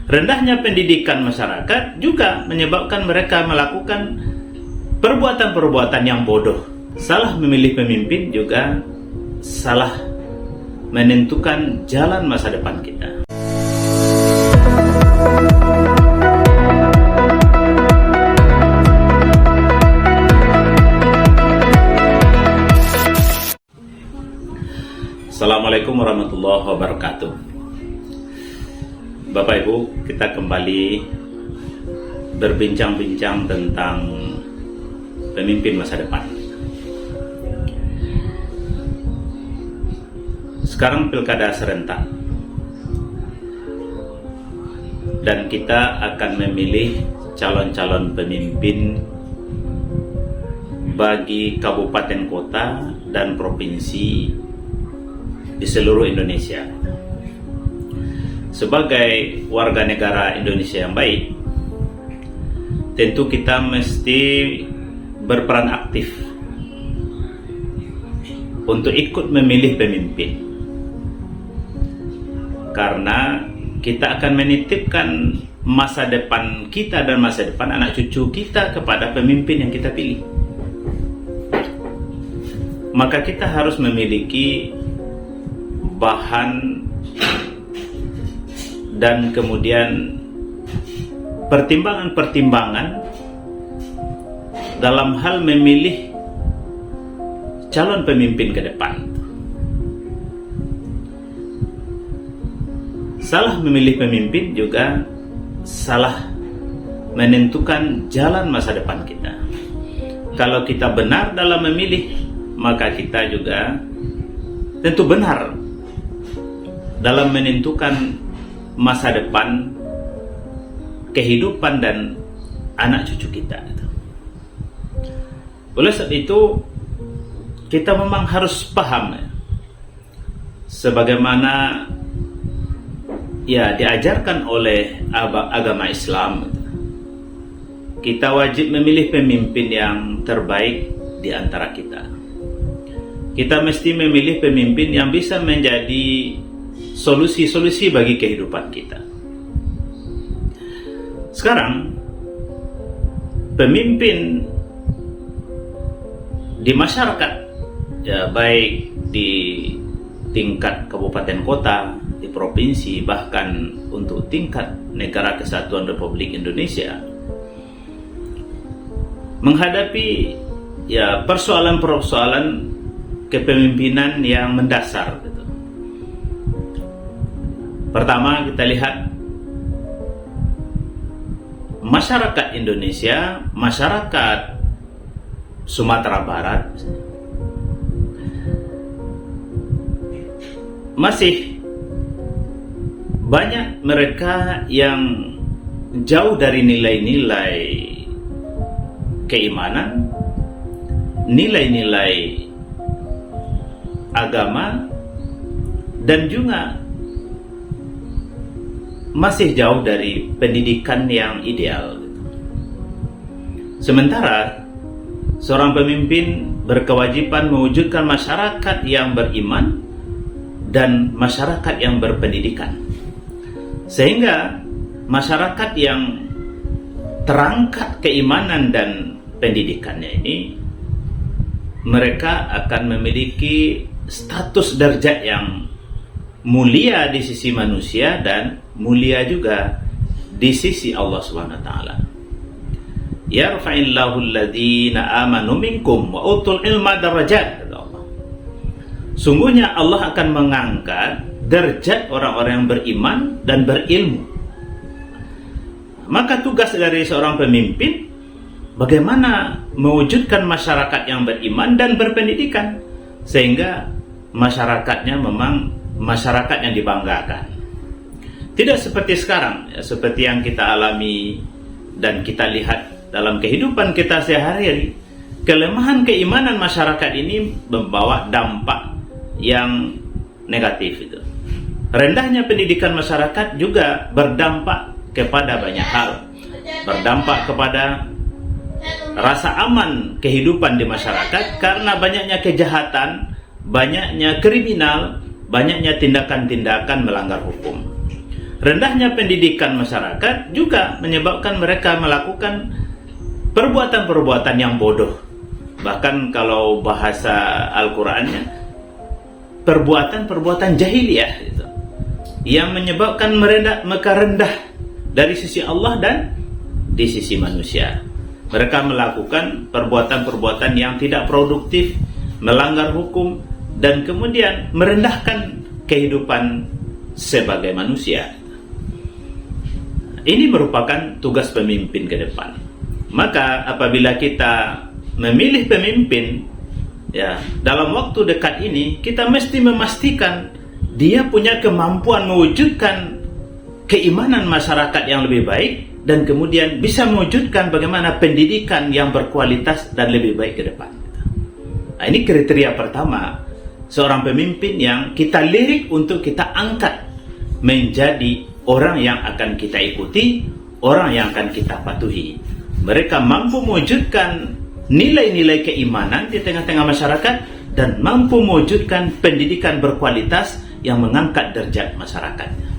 Rendahnya pendidikan masyarakat juga menyebabkan mereka melakukan perbuatan-perbuatan yang bodoh. Salah memilih pemimpin juga salah menentukan jalan masa depan kita. Assalamualaikum warahmatullahi wabarakatuh. Bapak Ibu, kita kembali berbincang-bincang tentang pemimpin masa depan. Sekarang pilkada serentak, dan kita akan memilih calon-calon pemimpin bagi kabupaten kota dan provinsi di seluruh Indonesia. Sebagai warga negara Indonesia yang baik, tentu kita mesti berperan aktif untuk ikut memilih pemimpin, karena kita akan menitipkan masa depan kita dan masa depan anak cucu kita kepada pemimpin yang kita pilih. Maka kita harus memiliki bahan dan kemudian pertimbangan-pertimbangan dalam hal memilih calon pemimpin ke depan. Salah memilih pemimpin juga salah menentukan jalan masa depan kita. Kalau kita benar dalam memilih, maka kita juga tentu benar dalam menentukan masa depan, kehidupan dan anak cucu kita. Oleh sebab itu, kita memang harus paham, sebagaimana diajarkan oleh agama Islam, kita wajib memilih pemimpin yang terbaik di antara kita. Kita mesti memilih pemimpin yang bisa menjadi solusi-solusi bagi kehidupan kita. Sekarang, pemimpin di masyarakat, baik di tingkat kabupaten kota, di provinsi, bahkan untuk tingkat negara kesatuan Republik Indonesia, menghadapi persoalan-persoalan kepemimpinan yang mendasar. Pertama, kita lihat masyarakat Indonesia, masyarakat Sumatera Barat masih banyak mereka yang jauh dari nilai-nilai keimanan, nilai-nilai agama, dan juga masih jauh dari pendidikan yang ideal. Sementara seorang pemimpin berkewajiban mewujudkan masyarakat yang beriman dan masyarakat yang berpendidikan, sehingga masyarakat yang terangkat keimanan dan pendidikannya ini, mereka akan memiliki status derajat yang mulia di sisi manusia dan mulia juga di sisi Allah Subhanahu wa taala. Yarfa'illahu alladhina amanu minkum wa utul ilma darajat, kata Allah. Sungguhnya Allah akan mengangkat derajat orang-orang yang beriman dan berilmu. Maka tugas dari seorang pemimpin bagaimana mewujudkan masyarakat yang beriman dan berpendidikan, sehingga masyarakatnya memang masyarakat yang dibanggakan. Tidak seperti sekarang, seperti yang kita alami dan kita lihat dalam kehidupan kita sehari-hari. Kelemahan keimanan masyarakat ini membawa dampak yang negatif itu. Rendahnya pendidikan masyarakat juga berdampak kepada banyak hal. Berdampak kepada rasa aman kehidupan di masyarakat karena banyaknya kejahatan, banyaknya kriminal, banyaknya tindakan-tindakan melanggar hukum. rendahnya pendidikan masyarakat juga menyebabkan mereka melakukan perbuatan-perbuatan yang bodoh. Bahkan kalau bahasa Al-Qur'annya, perbuatan-perbuatan jahiliyah gitu, yang menyebabkan mereka rendah dari sisi Allah dan di sisi manusia. Mereka melakukan perbuatan-perbuatan yang tidak produktif, melanggar hukum, dan kemudian merendahkan kehidupan sebagai manusia. Ini merupakan tugas pemimpin ke depan. Maka apabila kita memilih pemimpin, ya, dalam waktu dekat ini kita mesti memastikan dia punya kemampuan mewujudkan keimanan masyarakat yang lebih baik, dan kemudian bisa mewujudkan bagaimana pendidikan yang berkualitas dan lebih baik ke depan. Nah, ini kriteria pertama seorang pemimpin yang kita lirik untuk kita angkat menjadi orang yang akan kita ikuti, orang yang akan kita patuhi. Mereka mampu mewujudkan nilai-nilai keimanan di tengah-tengah masyarakat dan mampu mewujudkan pendidikan berkualitas yang mengangkat derajat masyarakat.